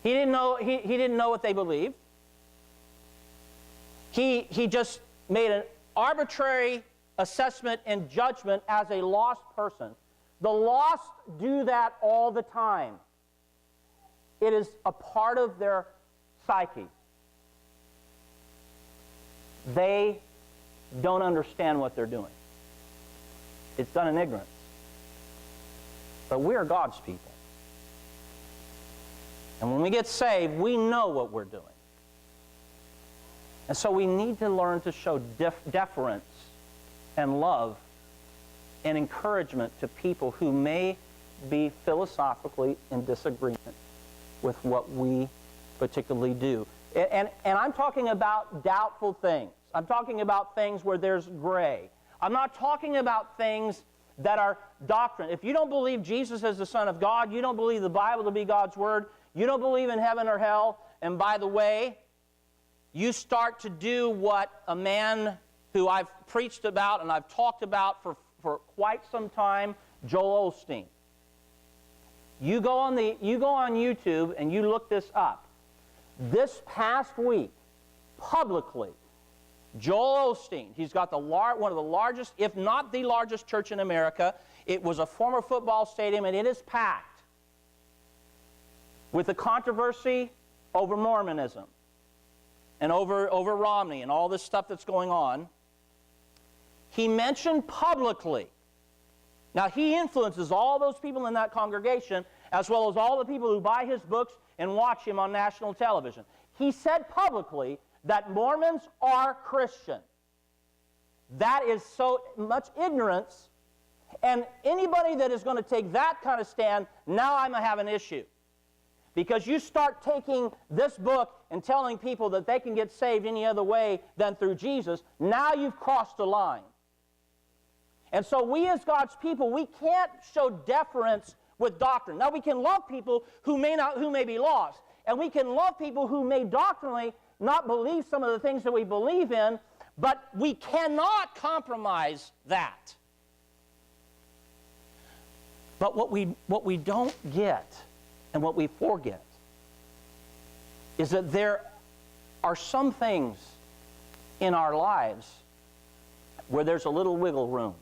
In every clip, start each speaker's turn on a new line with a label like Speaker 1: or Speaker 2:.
Speaker 1: He didn't know what they believed. He just made an arbitrary assessment and judgment as a lost person. The lost do that all the time. It is a part of their psyche. They don't understand what they're doing. It's done in ignorance. But we are God's people. And when we get saved, we know what we're doing. And so we need to learn to show deference and love and encouragement to people who may be philosophically in disagreement with what we particularly do. And I'm talking about doubtful things. I'm talking about things where there's gray. I'm not talking about things that are doctrine. If you don't believe Jesus is the Son of God, you don't believe the Bible to be God's Word, you don't believe in heaven or hell, and by the way, you start to do what a man who I've preached about and I've talked about for quite some time, Joel Osteen. You go on YouTube and you look this up. This past week, publicly, Joel Osteen, he's got one of the largest, if not the largest church in America. It was a former football stadium, and it is packed with the controversy over Mormonism and over Romney and all this stuff that's going on. He mentioned publicly, now he influences all those people in that congregation as well as all the people who buy his books and watch him on national television. He said publicly that Mormons are Christian. That is so much ignorance, and anybody that is going to take that kind of stand, now I'm going to have an issue. Because you start taking this book and telling people that they can get saved any other way than through Jesus, now you've crossed the line. And so we as God's people, we can't show deference with doctrine. Now we can love people who may be lost, and we can love people who may doctrinally not believe some of the things that we believe in, but we cannot compromise that. But what we don't get and what we forget is that there are some things in our lives where there's a little wiggle room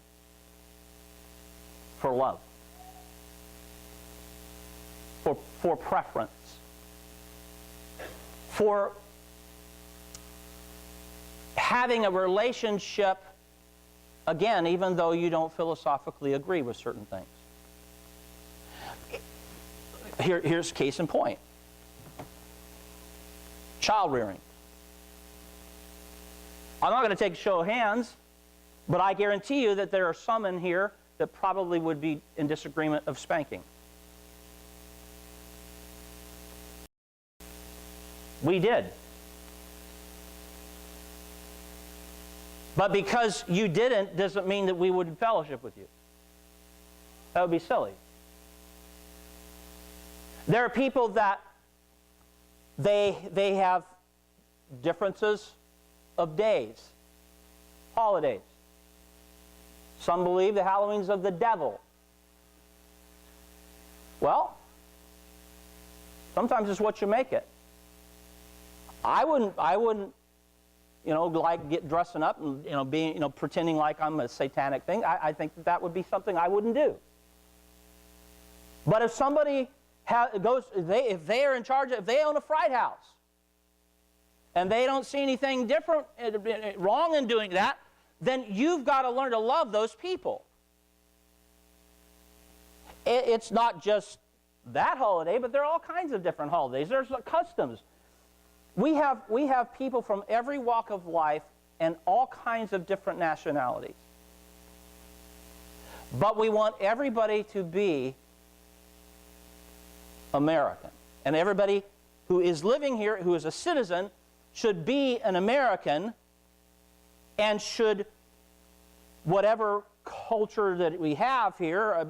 Speaker 1: for love, for preference, for having a relationship, again, even though you don't philosophically agree with certain things. Here's case in point. Child rearing. I'm not going to take a show of hands, but I guarantee you that there are some in here that probably would be in disagreement of spanking. We did. But because you didn't doesn't mean that we wouldn't fellowship with you. That would be silly. There are people that they have differences of days, holidays. Some believe the Halloween's of the devil. Well, sometimes it's what you make it. I wouldn't, like get dressing up and being, pretending like I'm a satanic thing. I think that would be something I wouldn't do. But if somebody if they are in charge, if they own a fright house, and they don't see anything different, wrong in doing that, then you've got to learn to love those people. It's not just that holiday, but there are all kinds of different holidays. There's customs. We have people from every walk of life and all kinds of different nationalities. But we want everybody to be American. And everybody who is living here, who is a citizen, should be an American and should, whatever culture that we have here,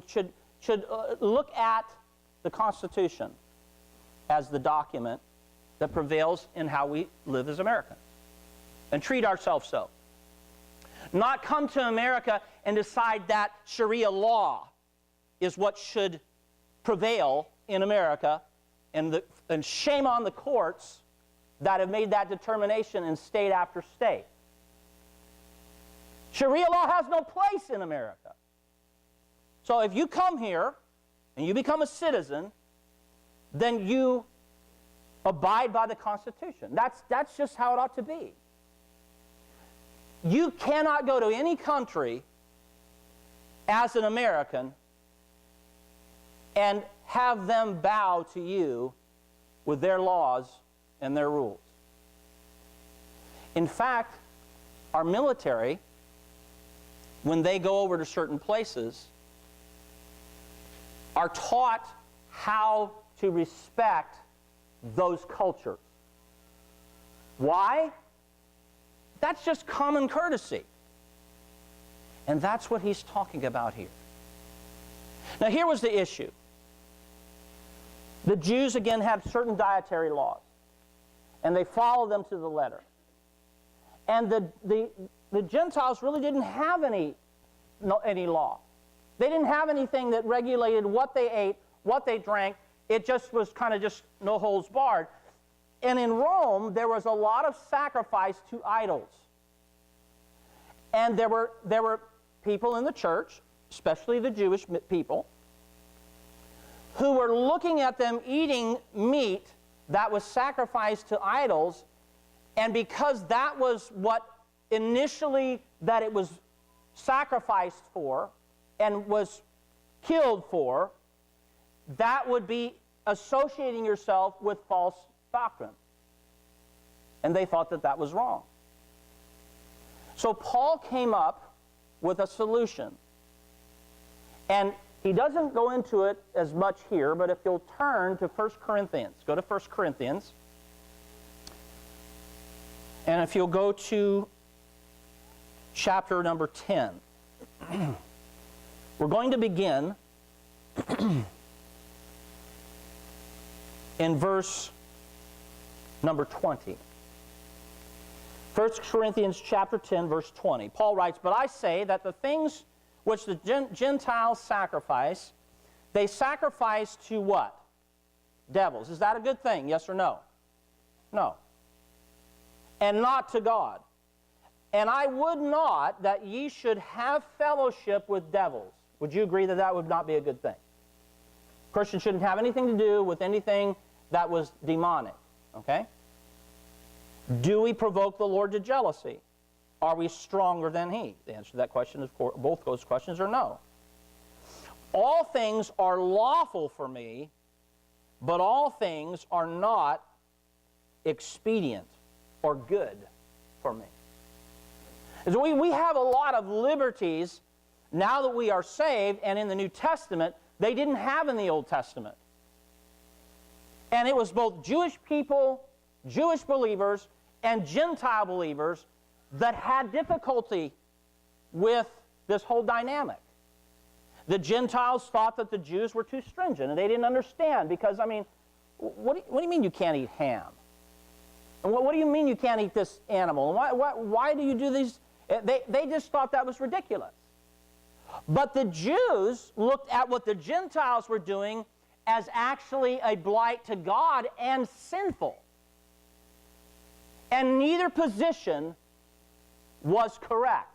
Speaker 1: should look at the Constitution as the document that prevails in how we live as Americans and treat ourselves so. Not come to America and decide that Sharia law is what should prevail in America and shame on the courts that have made that determination in state after state. Sharia law has no place in America. So if you come here and you become a citizen, then you abide by the Constitution. That's just how it ought to be. You cannot go to any country as an American and have them bow to you with their laws and their rules. In fact, our military, when they go over to certain places, are taught how to respect those cultures. Why? That's just common courtesy. And that's what he's talking about here. Now, here was the issue. The Jews, again, have certain dietary laws, and they follow them to the letter. And the Gentiles really didn't have any law. They didn't have anything that regulated what they ate, what they drank. It just was kind of just no holds barred. And in Rome, there was a lot of sacrifice to idols. And there were people in the church, especially the Jewish people, who were looking at them eating meat that was sacrificed to idols, and because that was what initially that it was sacrificed for and was killed for, that would be associating yourself with false doctrine. And they thought that that was wrong. So Paul came up with a solution. And he doesn't go into it as much here, but if you'll turn to 1 Corinthians, go to 1 Corinthians. And if you'll go to chapter number 10, we're going to begin in verse number 20. 1 Corinthians chapter 10, verse 20. Paul writes, "But I say that the things which the Gentiles sacrifice, they sacrifice to what? Devils. Is that a good thing? Yes or no? No. And not to God. And I would not that ye should have fellowship with devils." Would you agree that that would not be a good thing? Christians shouldn't have anything to do with anything that was demonic. Okay? Do we provoke the Lord to jealousy? Are we stronger than He? The answer to that question is, both those questions are no. All things are lawful for me, but all things are not expedient or good for me. So we have a lot of liberties now that we are saved, and in the New Testament, they didn't have in the Old Testament. And it was both Jewish people, Jewish believers, and Gentile believers that had difficulty with this whole dynamic. The Gentiles thought that the Jews were too stringent, and they didn't understand because, I mean, what do you mean you can't eat ham? And what do you mean you can't eat this animal? And why do you do these? They just thought that was ridiculous. But the Jews looked at what the Gentiles were doing as actually a blight to God and sinful. And neither position was correct.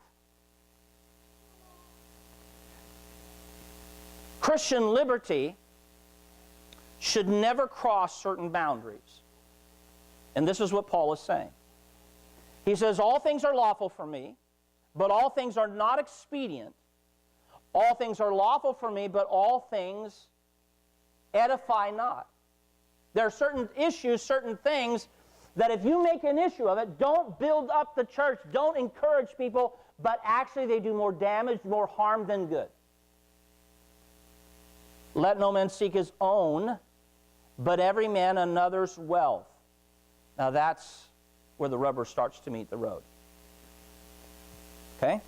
Speaker 1: Christian liberty should never cross certain boundaries. And this is what Paul is saying. He says, all things are lawful for me, but all things are not expedient. All things are lawful for me, but all things edify not. There are certain issues, certain things that if you make an issue of it, don't build up the church, don't encourage people, but actually they do more damage, more harm than good. Let no man seek his own, but every man another's wealth. Now that's where the rubber starts to meet the road. Okay?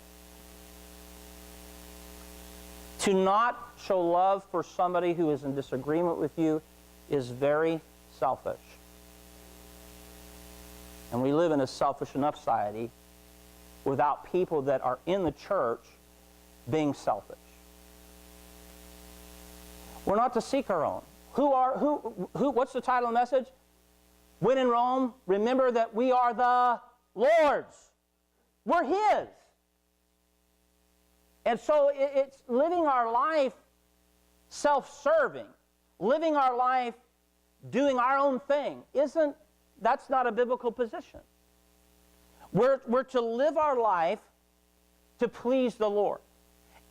Speaker 1: To not show love for somebody who is in disagreement with you is very selfish. And we live in a selfish enough society without people that are in the church being selfish. We're not to seek our own. What's the title of the message? When in Rome, remember that we are the Lord's. We're His. And so it's living our life self-serving, living our life doing our own thing. That's not a biblical position. We're to live our life to please the Lord.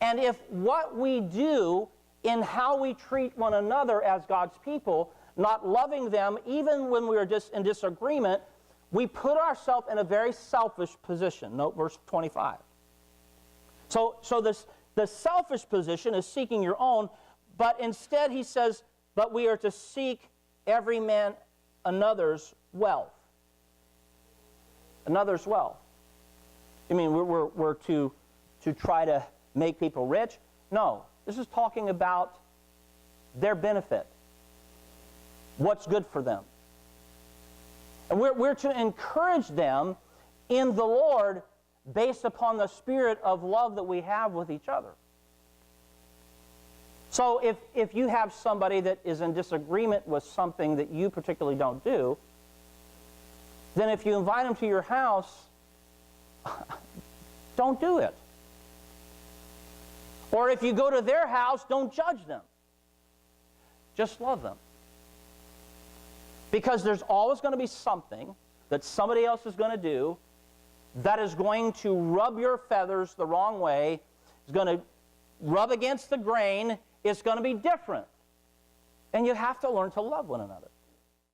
Speaker 1: And if what we do in how we treat one another as God's people, not loving them even when we're just in disagreement, we put ourselves in a very selfish position. Note verse 25. So the selfish position is seeking your own, but instead he says, but we are to seek every man another's wealth. Another's wealth. You mean we're to try to make people rich? No. This is talking about their benefit. What's good for them. And we're to encourage them in the Lord based upon the spirit of love that we have with each other. So if you have somebody that is in disagreement with something that you particularly don't do, then if you invite them to your house, don't do it. Or if you go to their house, don't judge them. Just love them. Because there's always going to be something that somebody else is going to do that is going to rub your feathers the wrong way, is going to rub against the grain, it's going to be different. And you have to learn to love one another.